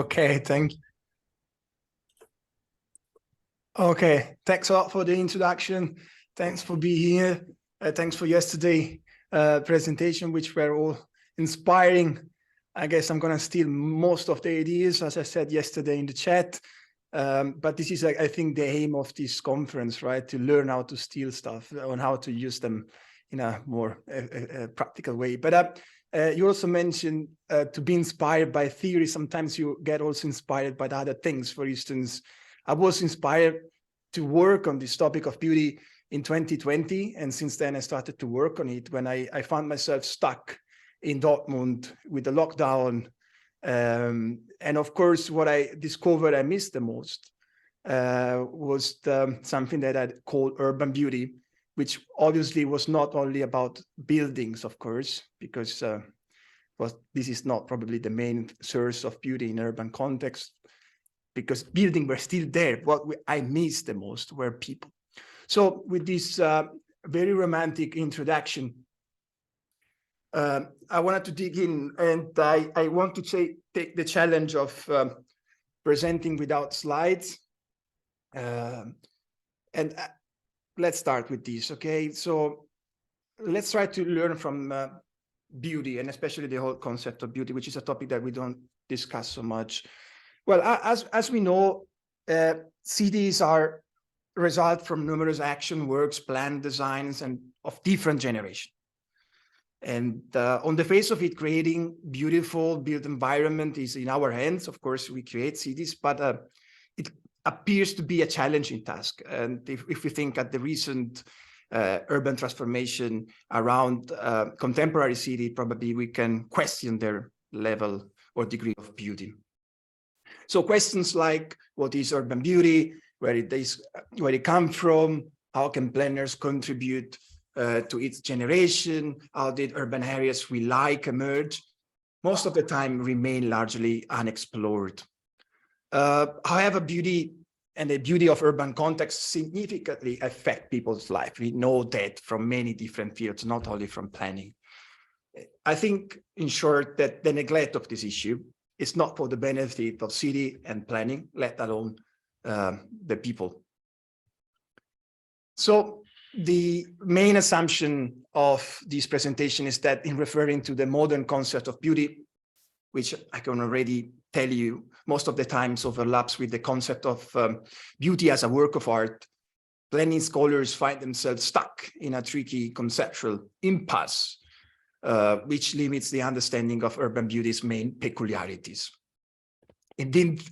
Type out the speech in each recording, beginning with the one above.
Okay, thank you. Okay, thanks a lot for the introduction. Thanks for being here. Thanks for yesterday presentation, which were all inspiring. I guess I'm going to steal most of the ideas, as I said yesterday in the chat. But this is, I think, the aim of this conference, right? To learn how to steal stuff and how to use them in a more practical way. But you also mentioned to be inspired by theory. Sometimes you get also inspired by the other things. For instance, I was inspired to work on this topic of beauty in 2020. And since then, I started to work on it when I found myself stuck in Dortmund with the lockdown. And of course, what I discovered I missed the most was something that I called urban beauty, which obviously was not only about buildings, of course, because this is not probably the main source of beauty in urban context, because buildings were still there. What I missed the most were people. So with this very romantic introduction, I wanted to dig in, and I want to take the challenge of presenting without slides. And let's start with this, okay? So let's try to learn from beauty, and especially the whole concept of beauty, which is a topic that we don't discuss so much. Well, as we know, cities are result from numerous action works, plan designs, and of different generations. And on the face of it, creating beautiful built environment is in our hands. Of course, we create cities, but it appears to be a challenging task. And if we think at the recent urban transformation around contemporary city, probably we can question their level or degree of beauty. So questions like, what is urban beauty? Where it comes from? How can planners contribute to its generation? How did urban areas we like emerge? Most of the time remain largely unexplored. However, beauty and the beauty of urban context significantly affect people's life. We know that from many different fields, not only from planning. I think, in short, that the neglect of this issue is not for the benefit of city and planning, let alone the people. So the main assumption of this presentation is that in referring to the modern concept of beauty, which I can already tell you most of the times overlaps with the concept of beauty as a work of art, planning scholars find themselves stuck in a tricky conceptual impasse, which limits the understanding of urban beauty's main peculiarities. Indeed,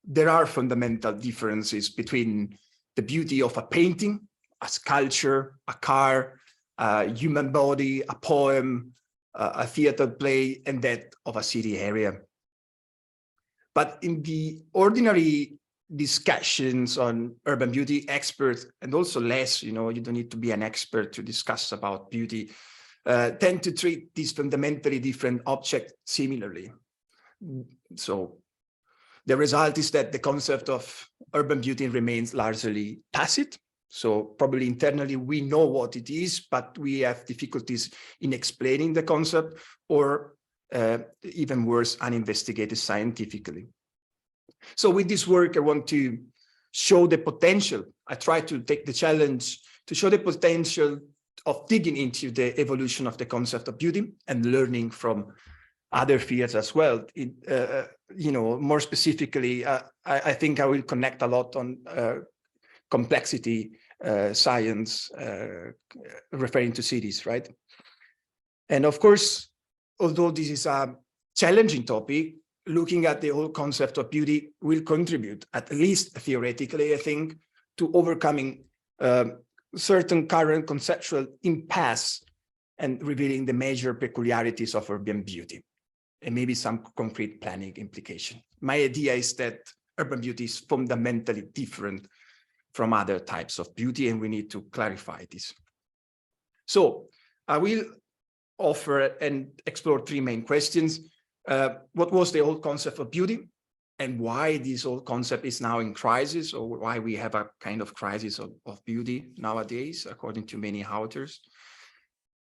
there are fundamental differences between the beauty of a painting, a sculpture, a car, a human body, a poem, a theater play, and that of a city area. But in the ordinary discussions on urban beauty, experts, and also less, you don't need to be an expert to discuss about beauty, tend to treat these fundamentally different objects similarly. So the result is that the concept of urban beauty remains largely tacit. So probably internally we know what it is, but we have difficulties in explaining the concept, or even worse, uninvestigated scientifically. So with this work, I want to show the potential. I try to take the challenge to show the potential of digging into the evolution of the concept of beauty and learning from other fields as well. More specifically, I think I will connect a lot on complexity science, referring to cities, right? And of course, although this is a challenging topic, looking at the whole concept of beauty will contribute, at least theoretically, I think, to overcoming certain current conceptual impasse and revealing the major peculiarities of urban beauty, and maybe some concrete planning implication. My idea is that urban beauty is fundamentally different from other types of beauty, and we need to clarify this. So I will offer and explore three main questions. What was the old concept of beauty, and why this old concept is now in crisis, or why we have a kind of crisis of beauty nowadays, according to many authors.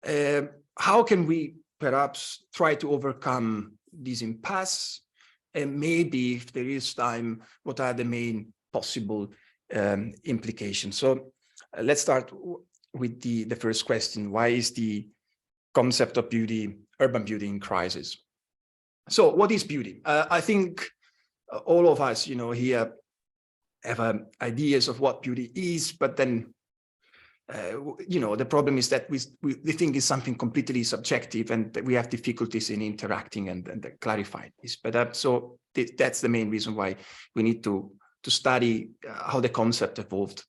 How can we perhaps try to overcome this impasse, And maybe if there is time, what are the main possible implications? So let's start with the first question. Why is the concept of beauty, urban beauty, in crisis? So what is beauty? I think all of us, here have ideas of what beauty is, but then, the problem is that we think it's something completely subjective, and we have difficulties in interacting and clarifying this. But so that's the main reason why we need to study how the concept evolved.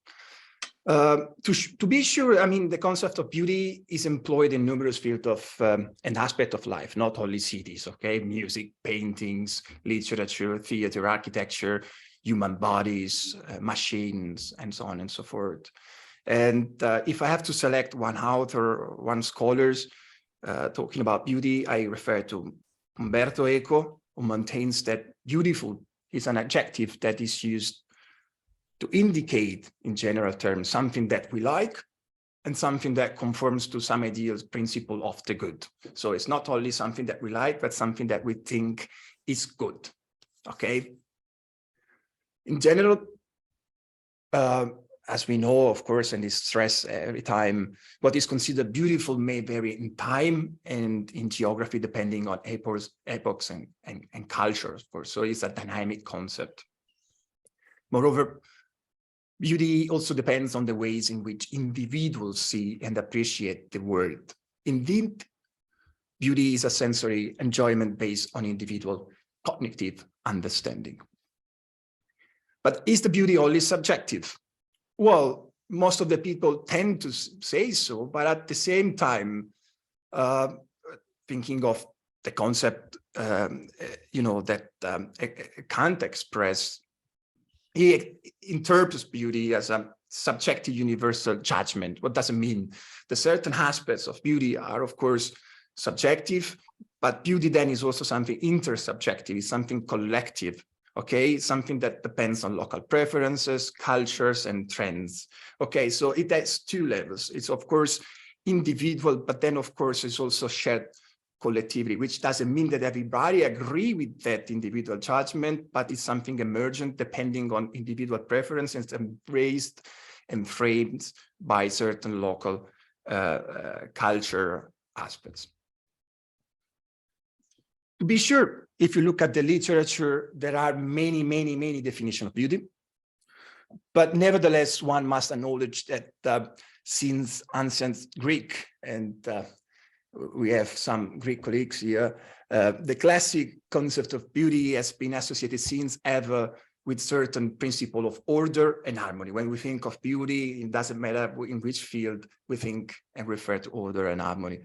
To be sure, I mean, the concept of beauty is employed in numerous fields of and aspects of life, not only cities, okay? Music, paintings, literature, theater, architecture, human bodies, machines, and so on and so forth. And if I have to select one author, one scholars talking about beauty, I refer to Umberto Eco, who maintains that beautiful is an adjective that is used to indicate, in general terms, something that we like and something that conforms to some ideal principle of the good. So it's not only something that we like, but something that we think is good, okay? In general, as we know, of course, and is stressed every time, what is considered beautiful may vary in time and in geography, depending on epochs and cultures, of course. So it's a dynamic concept. Moreover, beauty also depends on the ways in which individuals see and appreciate the world. Indeed, beauty is a sensory enjoyment based on individual cognitive understanding. But is the beauty only subjective? Well, most of the people tend to say so, but at the same time, thinking of the concept, that Kant expressed, he interprets beauty as a subjective universal judgment. What does it mean? The certain aspects of beauty are, of course, subjective, but beauty then is also something intersubjective, it's something collective. Okay, something that depends on local preferences, cultures, and trends. Okay, so it has two levels. It's, of course, individual, but then, of course, it's also shared collectively, which doesn't mean that everybody agree with that individual judgment, but it's something emergent depending on individual preferences, embraced and framed by certain local culture aspects. To be sure, if you look at the literature, there are many, many, many definitions of beauty. But nevertheless, one must acknowledge that since ancient Greek, and we have some Greek colleagues here, the classic concept of beauty has been associated since ever with certain principle of order and harmony. When we think of beauty, it doesn't matter in which field we think and refer to order and harmony.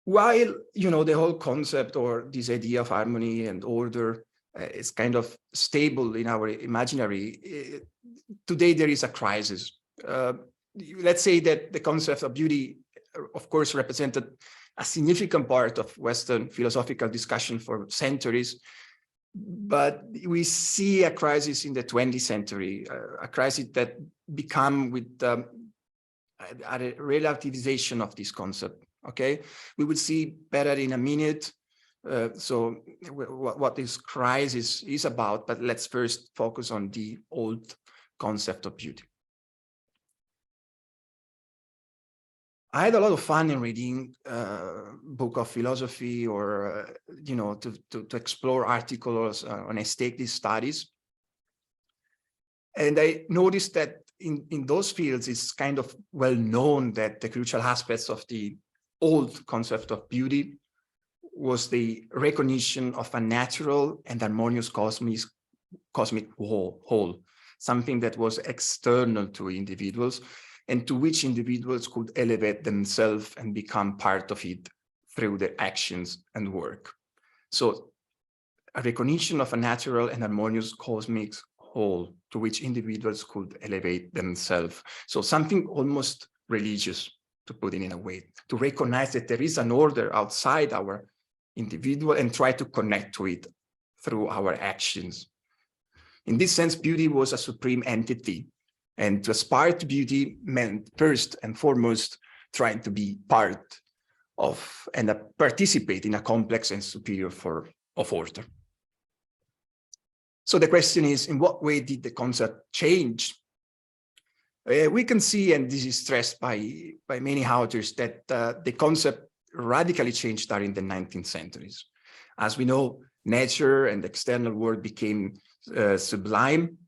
While, the whole concept or this idea of harmony and order is kind of stable in our imaginary, today there is a crisis. Let's say that the concept of beauty, of course, represented a significant part of Western philosophical discussion for centuries, but we see a crisis in the 20th century, a crisis that become with a relativization of this concept. Okay, we will see better in a minute. So what this crisis is about, but let's first focus on the old concept of beauty. I had a lot of fun in reading book of philosophy or, to explore articles on aesthetic studies. And I noticed that in those fields, it's kind of well known that the crucial aspects of the old concept of beauty was the recognition of a natural and harmonious cosmic whole, something that was external to individuals and to which individuals could elevate themselves and become part of it through their actions and work. So a recognition of a natural and harmonious cosmic whole to which individuals could elevate themselves. So something almost religious, to put it in a way, to recognize that there is an order outside our individual and try to connect to it through our actions. In this sense, beauty was a supreme entity, and to aspire to beauty meant first and foremost trying to be part and participate in a complex and superior form of order. So the question is, in what way did the concept change? We can see, and this is stressed by many authors, that the concept radically changed during the 19th centuries. As we know, nature and the external world became sublime,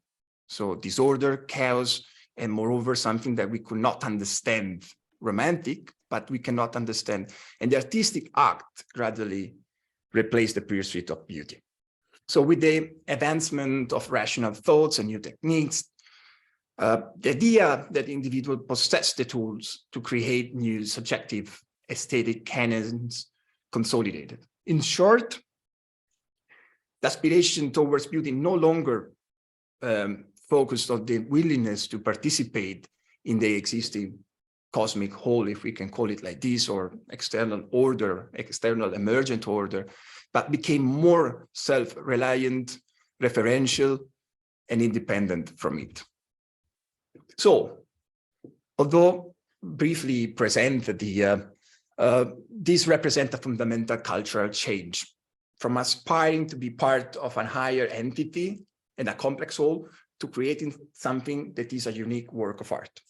so disorder, chaos, and moreover, something that we could not understand, romantic, but we cannot understand. And the artistic act gradually replaced the pursuit of beauty. So with the advancement of rational thoughts and new techniques, the idea that the individual possessed the tools to create new subjective aesthetic canons consolidated. In short, the aspiration towards beauty no longer focused on the willingness to participate in the existing cosmic whole, if we can call it like this, or external order, external emergent order, but became more self-reliant, referential, and independent from it. So, although briefly presented, this represents a fundamental cultural change from aspiring to be part of a higher entity and a complex whole to creating something that is a unique work of art.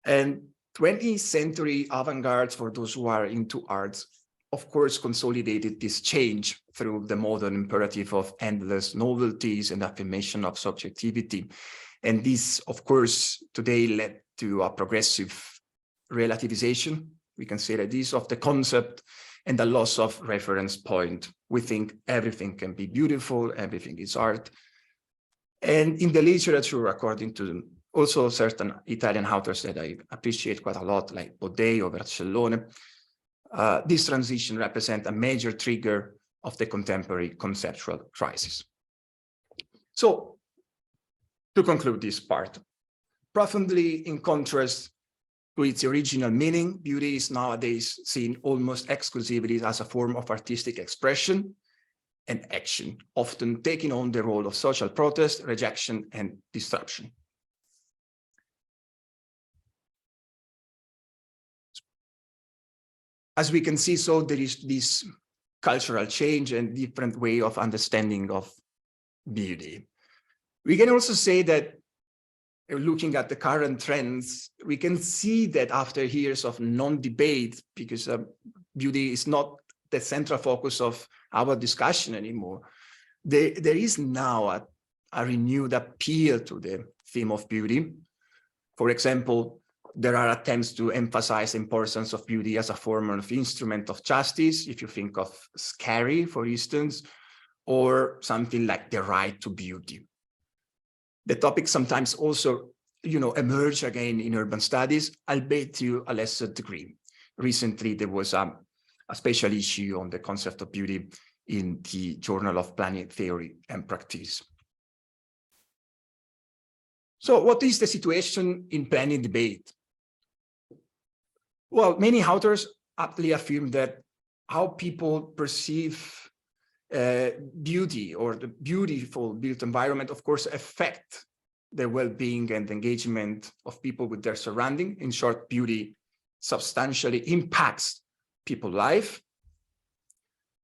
And 20th century avant-garde, for those who are into arts, of course, consolidated this change through the modern imperative of endless novelties and affirmation of subjectivity. And this, of course, today led to a progressive relativization, we can say like this, of the concept and the loss of reference point. We think everything can be beautiful, everything is art. And in the literature, according to also certain Italian authors that I appreciate quite a lot, like Bodei or Vercellone, this transition represents a major trigger of the contemporary conceptual crisis. So, to conclude this part, profoundly in contrast to its original meaning, beauty is nowadays seen almost exclusively as a form of artistic expression and action, often taking on the role of social protest, rejection, and disruption. As we can see, so there is this cultural change and different way of understanding of beauty. We can also say that looking at the current trends, we can see that after years of non-debate, because beauty is not the central focus of our discussion anymore, there is now a renewed appeal to the theme of beauty. For example, there are attempts to emphasize the importance of beauty as a form of instrument of justice, if you think of Scary, for instance, or something like the right to beauty. The topic sometimes also, emerge again in urban studies, albeit to a lesser degree. Recently, there was a special issue on the concept of beauty in the Journal of Planning Theory and Practice. So what is the situation in planning debate? Well, many authors aptly affirm that how people perceive beauty or the beautiful built environment, of course, affect the well-being and engagement of people with their surrounding. In short, beauty substantially impacts people's life.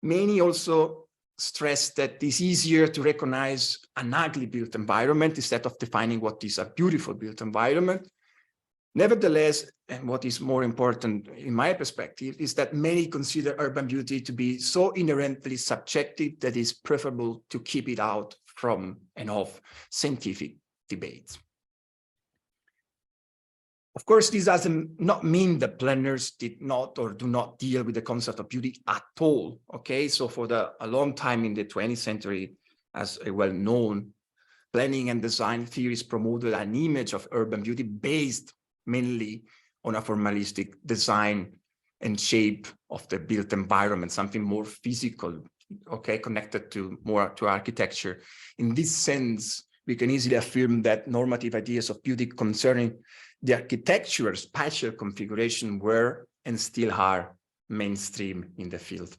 Many also stress that it's easier to recognize an ugly built environment instead of defining what is a beautiful built environment. Nevertheless, and what is more important in my perspective, is that many consider urban beauty to be so inherently subjective that it's preferable to keep it out from and of scientific debates. Of course, this does not mean that planners did not or do not deal with the concept of beauty at all. Okay, so for a long time in the 20th century, as a well-known, planning and design theories promoted an image of urban beauty based mainly on a formalistic design and shape of the built environment, something more physical, okay, connected to more to architecture. In this sense, we can easily affirm that normative ideas of beauty concerning the architectural spatial configuration were and still are mainstream in the field.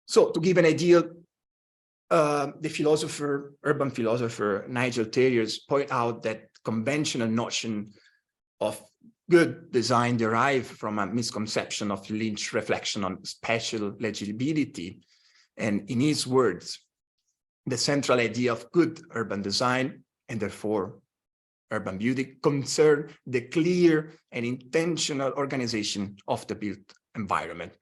So to give an idea, the urban philosopher Nigel Theriot point out that conventional notion of good design derive from a misconception of Lynch's reflection on spatial legibility. And in his words, the central idea of good urban design, and therefore urban beauty, concern the clear and intentional organization of the built environment.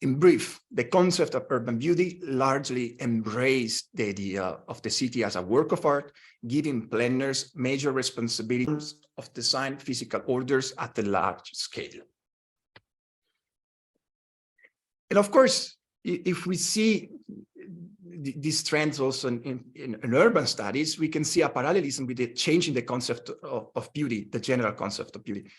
In brief, the concept of urban beauty largely embraced the idea of the city as a work of art, giving planners major responsibilities of design physical orders at a large scale. And of course, if we see these trends also in urban studies, we can see a parallelism with the change in the concept of beauty, the general concept of beauty.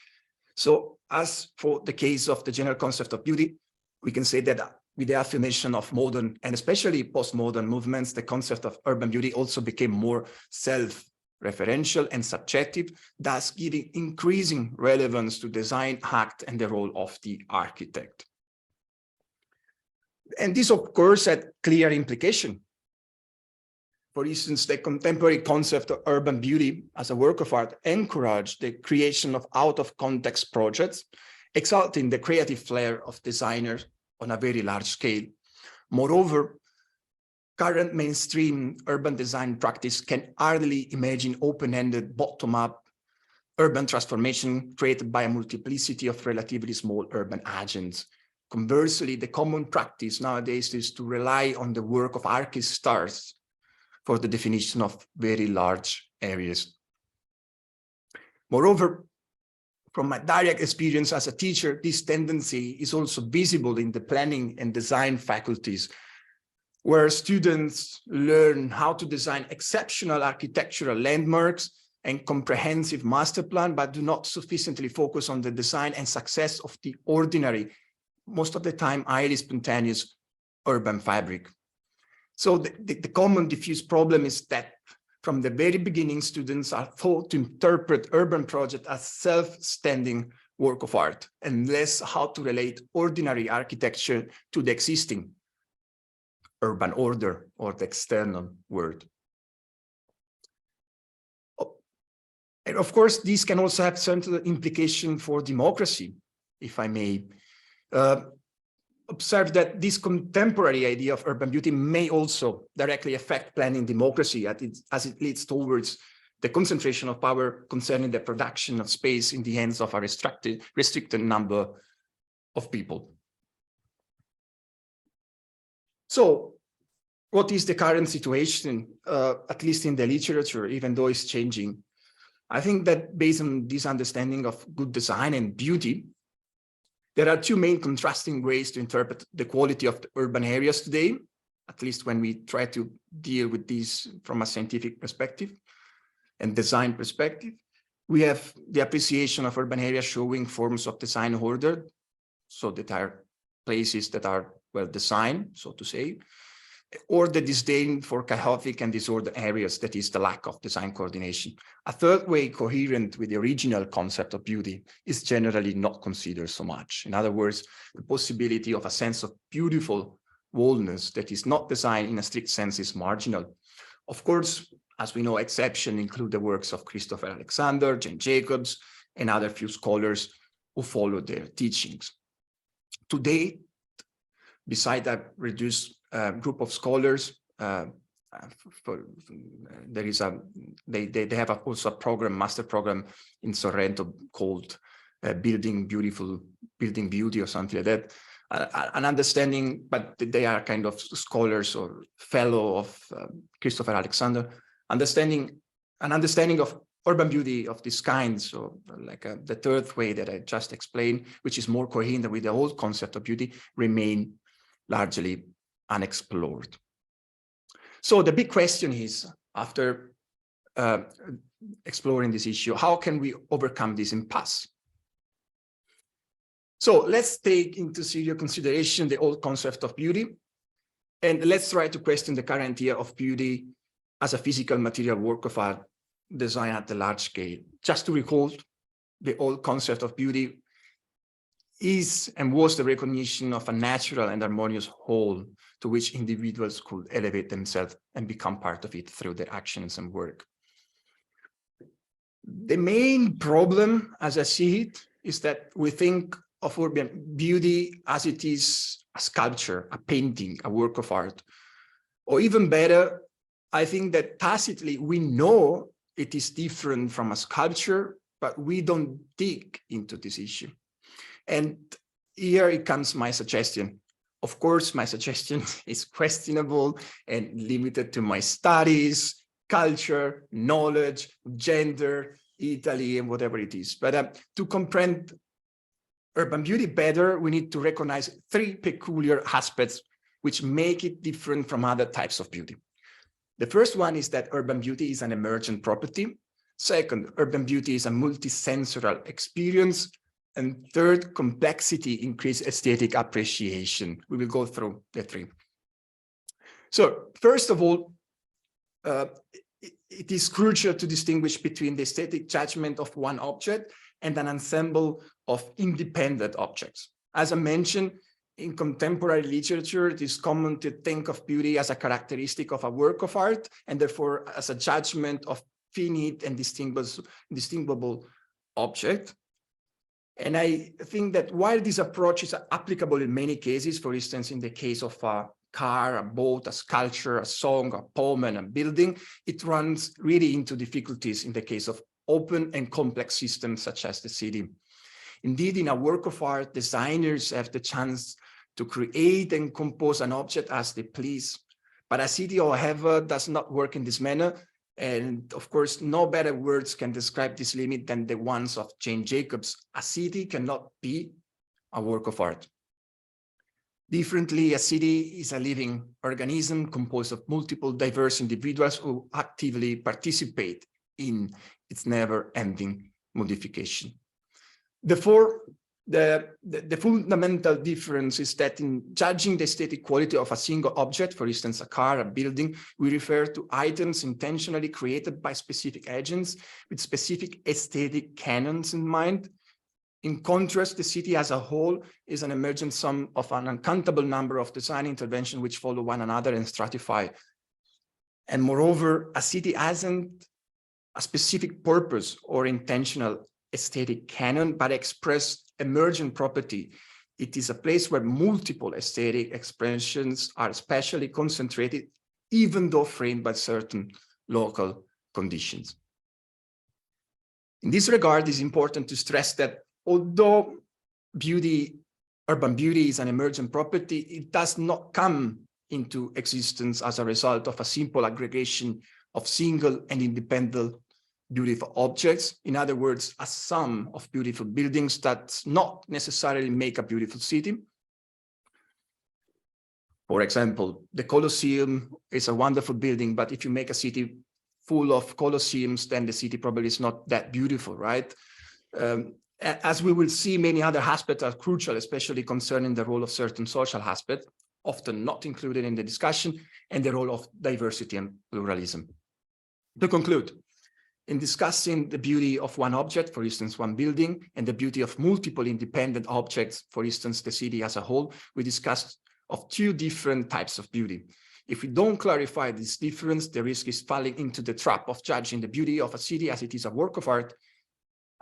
So as for the case of the general concept of beauty, we can say that with the affirmation of modern and especially postmodern movements, the concept of urban beauty also became more self-referential and subjective, thus giving increasing relevance to design, act, and the role of the architect. And this, of course, had clear implication. For instance, the contemporary concept of urban beauty as a work of art encouraged the creation of out-of-context projects, exalting the creative flair of designers on a very large scale. Moreover, current mainstream urban design practice can hardly imagine open-ended, bottom-up urban transformation created by a multiplicity of relatively small urban agents. Conversely, the common practice nowadays is to rely on the work of architects for the definition of very large areas. Moreover, from my direct experience as a teacher, this tendency is also visible in the planning and design faculties, where students learn how to design exceptional architectural landmarks and comprehensive master plan, but do not sufficiently focus on the design and success of the ordinary, most of the time highly spontaneous urban fabric. So the common diffuse problem is that from the very beginning, students are taught to interpret urban projects as self-standing work of art, and less how to relate ordinary architecture to the existing urban order or the external world. And of course, this can also have certain implication for democracy, if I may. Observe that this contemporary idea of urban beauty may also directly affect planning democracy as it leads towards the concentration of power concerning the production of space in the hands of a restricted number of people. So what is the current situation, at least in the literature, even though it's changing? I think that based on this understanding of good design and beauty, there are two main contrasting ways to interpret the quality of the urban areas today, at least when we try to deal with these from a scientific perspective and design perspective. We have the appreciation of urban areas showing forms of design order, so that are places that are well designed, so to say, or the disdain for chaotic and disordered areas, that is the lack of design coordination. A third way coherent with the original concept of beauty is generally not considered so much. In other words, the possibility of a sense of beautiful wholeness that is not designed in a strict sense is marginal. Of course, as we know, exceptions include the works of Christopher Alexander, Jane Jacobs, and other few scholars who follow their teachings. Today, beside a reduced group of scholars, they have also a program, master program in Sorrento called Building Beauty or something like that. An understanding, but they are kind of scholars or fellow of Christopher Alexander, an understanding of urban beauty of this kind. So like the third way that I just explained, which is more coherent with the whole concept of beauty, remain largely unexplored. So the big question is, after exploring this issue, how can we overcome this impasse? So let's take into serious consideration the old concept of beauty, and let's try to question the current idea of beauty as a physical material work of art designed at the large scale. Just to recall, the old concept of beauty is and was the recognition of a natural and harmonious whole to which individuals could elevate themselves and become part of it through their actions and work. The main problem, as I see it, is that we think of urban beauty as it is a sculpture, a painting, a work of art. Or even better, I think that tacitly we know it is different from a sculpture, but we don't dig into this issue. And here it comes my suggestion. Of course, my suggestion is questionable and limited to my studies, culture, knowledge, gender, Italy, and whatever it is. But to comprehend urban beauty better, we need to recognize three peculiar aspects which make it different from other types of beauty. The first one is that urban beauty is an emergent property. Second, urban beauty is a multisensorial experience. And third, complexity increases aesthetic appreciation. We will go through the three. So first of all, it is crucial to distinguish between the aesthetic judgment of one object and an ensemble of independent objects. As I mentioned, in contemporary literature, it is common to think of beauty as a characteristic of a work of art, and therefore as a judgment of finite and distinguishable object. And I think that while this approach is applicable in many cases, for instance, in the case of a car, a boat, a sculpture, a song, a poem, and a building, it runs really into difficulties in the case of open and complex systems such as the city. Indeed, in a work of art, designers have the chance to create and compose an object as they please. But a city, however, does not work in this manner. And of course, no better words can describe this limit than the ones of Jane Jacobs. A city cannot be a work of art. Differently, a city is a living organism composed of multiple diverse individuals who actively participate in its never-ending modification. Therefore, the fundamental difference is that in judging the aesthetic quality of a single object, for instance, a car, a building, we refer to items intentionally created by specific agents with specific aesthetic canons in mind. In contrast, the city as a whole is an emergent sum of an uncountable number of design interventions which follow one another and stratify. And moreover, a city hasn't a specific purpose or intentional aesthetic canon, but express emergent property. It is a place where multiple aesthetic expressions are especially concentrated, even though framed by certain local conditions. In this regard, it's important to stress that although urban beauty is an emergent property, it does not come into existence as a result of a simple aggregation of single and independent beautiful objects. In other words, a sum of beautiful buildings that not necessarily make a beautiful city. For example, the Colosseum is a wonderful building, but if you make a city full of Colosseums, then the city probably is not that beautiful, right? As we will see, many other aspects are crucial, especially concerning the role of certain social aspects, often not included in the discussion, and the role of diversity and pluralism. To conclude, in discussing the beauty of one object, for instance, one building, and the beauty of multiple independent objects, for instance, the city as a whole, we discussed of two different types of beauty. If we don't clarify this difference, the risk is falling into the trap of judging the beauty of a city as it is a work of art,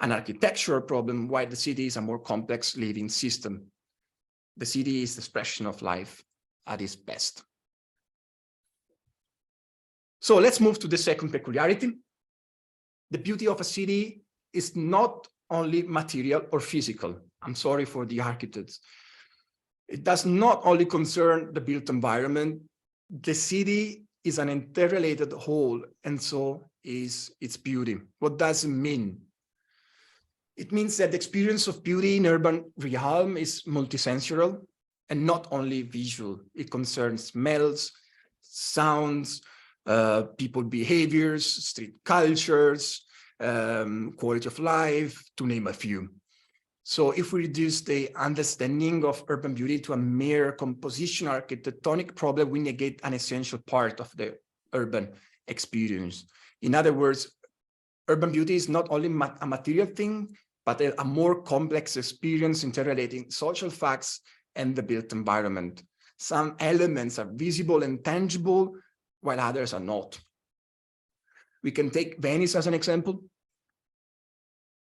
an architectural problem, while the city is a more complex living system. The city is the expression of life at its best. So let's move to the second peculiarity. The beauty of a city is not only material or physical. I'm sorry for the architects. It does not only concern the built environment. The city is an interrelated whole, and so is its beauty. What does it mean? It means that the experience of beauty in urban realm is multisensorial and not only visual. It concerns smells, sounds, people behaviors, street cultures, quality of life, to name a few. So if we reduce the understanding of urban beauty to a mere composition architectonic problem, we negate an essential part of the urban experience. In other words, urban beauty is not only a material thing, but a more complex experience interrelating social facts and the built environment. Some elements are visible and tangible, while others are not. We can take Venice as an example.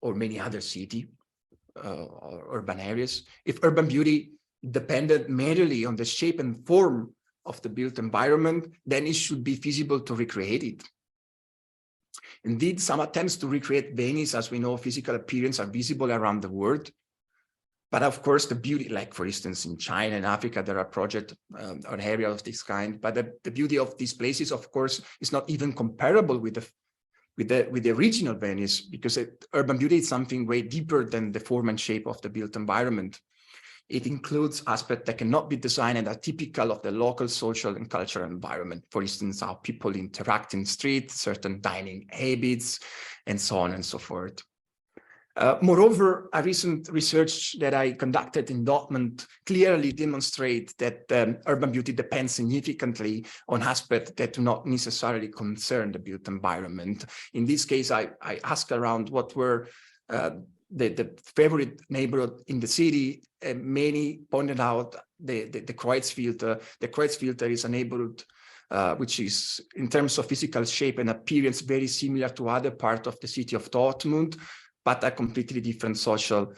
or many other city or urban areas. If urban beauty depended merely on the shape and form of the built environment, then it should be feasible to recreate it. Indeed, some attempts to recreate Venice, as we know, physical appearance are visible around the world. But of course, the beauty, like for instance, in China and Africa, there are projects or areas of this kind. But the beauty of these places, of course, is not even comparable with the original Venice, because urban beauty is something way deeper than the form and shape of the built environment. It includes aspects that cannot be designed and are typical of the local social and cultural environment. For instance, how people interact in streets, certain dining habits, and so on and so forth. Moreover, a recent research that I conducted in Dortmund clearly demonstrates that urban beauty depends significantly on aspects that do not necessarily concern the built environment. In this case, I asked around what were the favorite neighborhood in the city, and many pointed out the Kreuz filter. The Kreuz filter is a neighborhood which is, in terms of physical shape and appearance, very similar to other parts of the city of Dortmund, but a completely different social,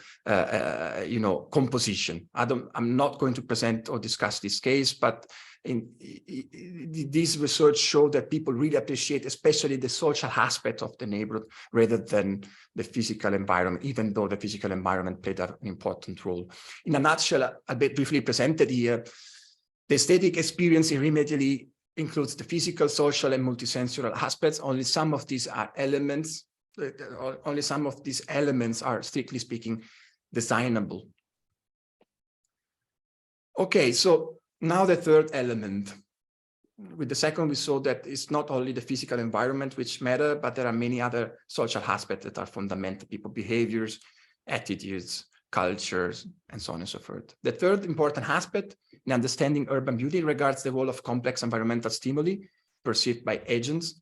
composition. I'm not going to present or discuss this case, but this research showed that people really appreciate, especially the social aspect of the neighborhood, rather than the physical environment, even though the physical environment played an important role. In a nutshell, a bit briefly presented here, the aesthetic experience immediately includes the physical, social, and multisensory aspects. Only some of these are elements. Only some of these elements are, strictly speaking, designable. Okay, so now the third element. With the second, we saw that it's not only the physical environment which matter, but there are many other social aspects that are fundamental: people behaviors, attitudes, cultures, and so on and so forth. The third important aspect in understanding urban beauty regards the role of complex environmental stimuli perceived by agents.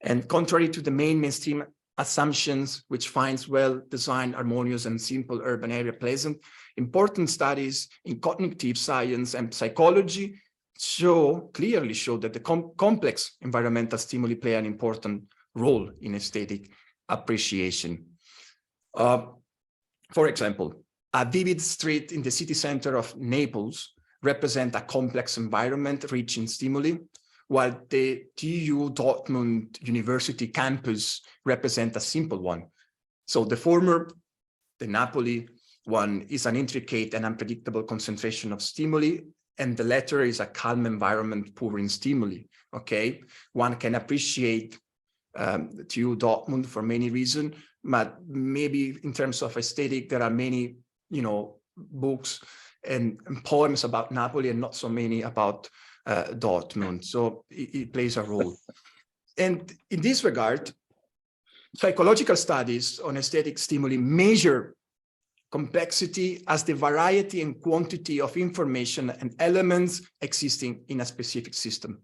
And contrary to the mainstream assumptions, which finds well-designed, harmonious, and simple urban area pleasant, important studies in cognitive science and psychology clearly show that the complex environmental stimuli play an important role in aesthetic appreciation. For example, a vivid street in the city center of Naples represents a complex environment rich in stimuli, while the TU Dortmund University campus represents a simple one. So the former, the Napoli one, is an intricate and unpredictable concentration of stimuli, and the latter is a calm environment poor in stimuli. Okay, one can appreciate TU Dortmund for many reasons, but maybe in terms of aesthetic, there are many, books and poems about Napoli and not so many about Dortmund. So it plays a role. And in this regard, psychological studies on aesthetic stimuli measure complexity as the variety and quantity of information and elements existing in a specific system.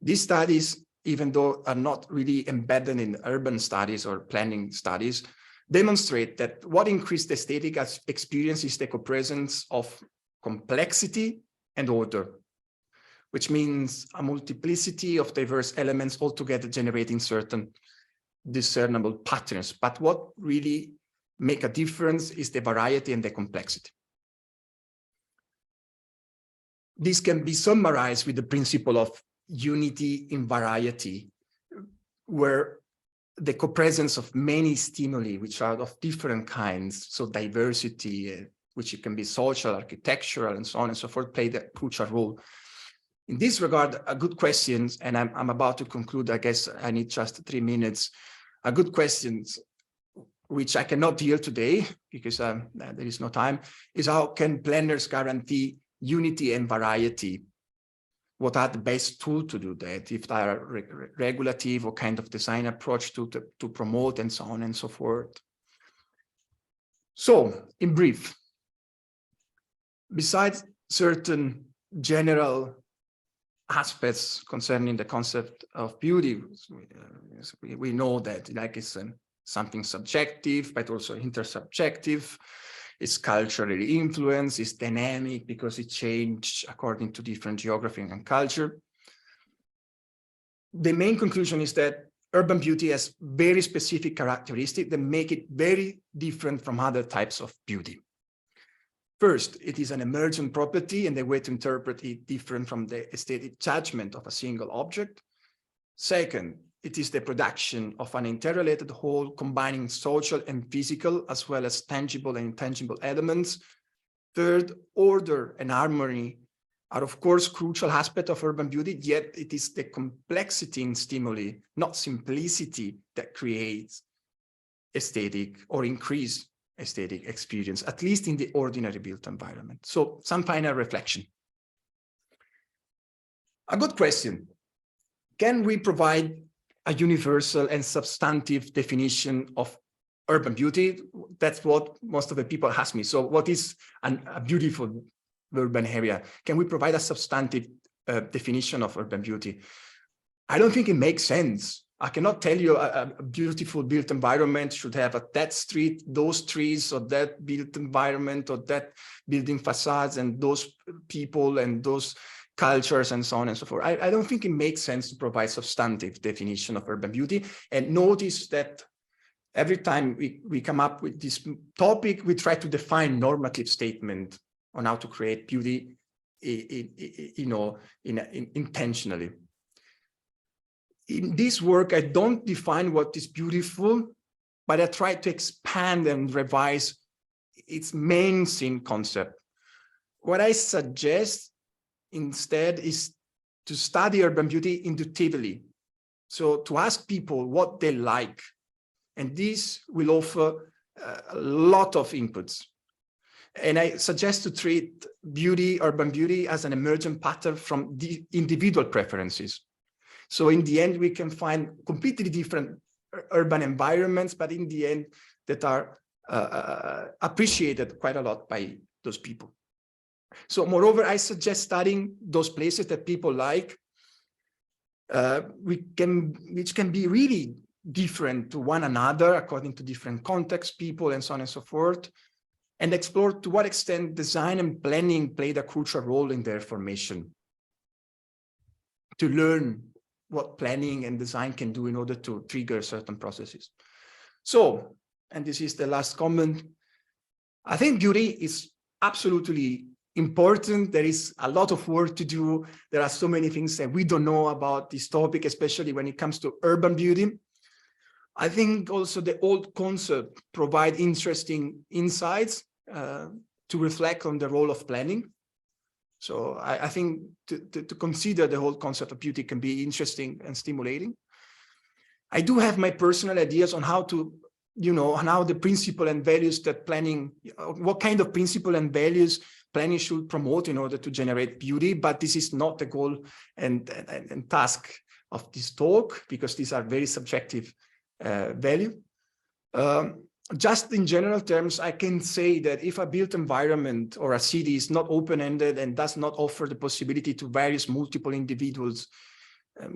These studies, even though are not really embedded in urban studies or planning studies, demonstrate that what increased aesthetic experience is the co-presence of complexity and order, which means a multiplicity of diverse elements altogether generating certain discernible patterns. But what really make a difference is the variety and the complexity. This can be summarized with the principle of unity in variety, where the co-presence of many stimuli, which are of different kinds, so diversity, which it can be social, architectural, and so on and so forth, play a crucial role. In this regard, a good question, and I'm about to conclude, I guess I need just 3 minutes, a good question, which I cannot deal today because there is no time, is how can planners guarantee unity and variety? What are the best tools to do that? If there are regulative or kind of design approach to promote and so on and so forth. So, in brief, besides certain general aspects concerning the concept of beauty, we know that like it's something subjective, but also intersubjective. It's culturally influenced, it's dynamic because it changed according to different geography and culture. The main conclusion is that urban beauty has very specific characteristics that make it very different from other types of beauty. First, it is an emergent property, and the way to interpret it different from the aesthetic judgment of a single object. Second, it is the production of an interrelated whole combining social and physical, as well as tangible and intangible elements. Third, order and harmony are, of course, crucial aspects of urban beauty, yet it is the complexity in stimuli, not simplicity, that creates aesthetic or increase aesthetic experience, at least in the ordinary built environment. So some final reflection. A good question. Can we provide a universal and substantive definition of urban beauty? That's what most of the people ask me. So what is a beautiful urban area? Can we provide a substantive definition of urban beauty? I don't think it makes sense. I cannot tell you a beautiful built environment should have that street, those trees, or that built environment, or that building facades, and those people, and those cultures, and so on and so forth. I don't think it makes sense to provide substantive definition of urban beauty. And notice that every time we come up with this topic, we try to define normative statement on how to create beauty, intentionally. In this work, I don't define what is beautiful, but I try to expand and revise its main theme concept. What I suggest instead is to study urban beauty intuitively. So to ask people what they like, and this will offer a lot of inputs. And I suggest to treat urban beauty as an emergent pattern from the individual preferences. So in the end, we can find completely different urban environments, but in the end, that are appreciated quite a lot by those people. So moreover, I suggest studying those places that people like, which can be really different to one another according to different contexts, people, and so on and so forth, and explore to what extent design and planning played a crucial role in their formation. To learn what planning and design can do in order to trigger certain processes. So, and this is the last comment, I think beauty is absolutely important. There is a lot of work to do. There are so many things that we don't know about this topic, especially when it comes to urban beauty. I think also the old concept provide interesting insights to reflect on the role of planning. So I think to consider the whole concept of beauty can be interesting and stimulating. I do have my personal ideas on how to, on how the principle and values that planning, what kind of principle and values planning should promote in order to generate beauty, but this is not the goal and task of this talk, because these are very subjective value. Just in general terms, I can say that if a built environment or a city is not open-ended and does not offer the possibility to various multiple individuals,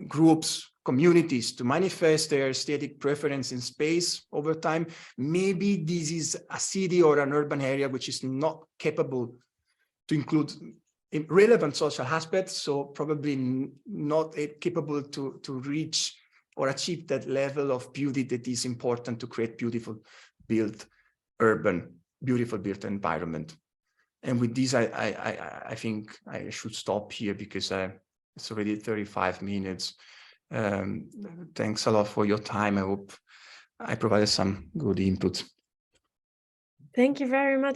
groups, communities to manifest their aesthetic preference in space over time, maybe this is a city or an urban area which is not capable to include relevant social aspects, so probably not capable to reach or achieve that level of beauty that is important to create beautiful built environment. And with this, I think I should stop here, because it's already 35 minutes. Thanks a lot for your time. I hope I provided some good input. Thank you very much,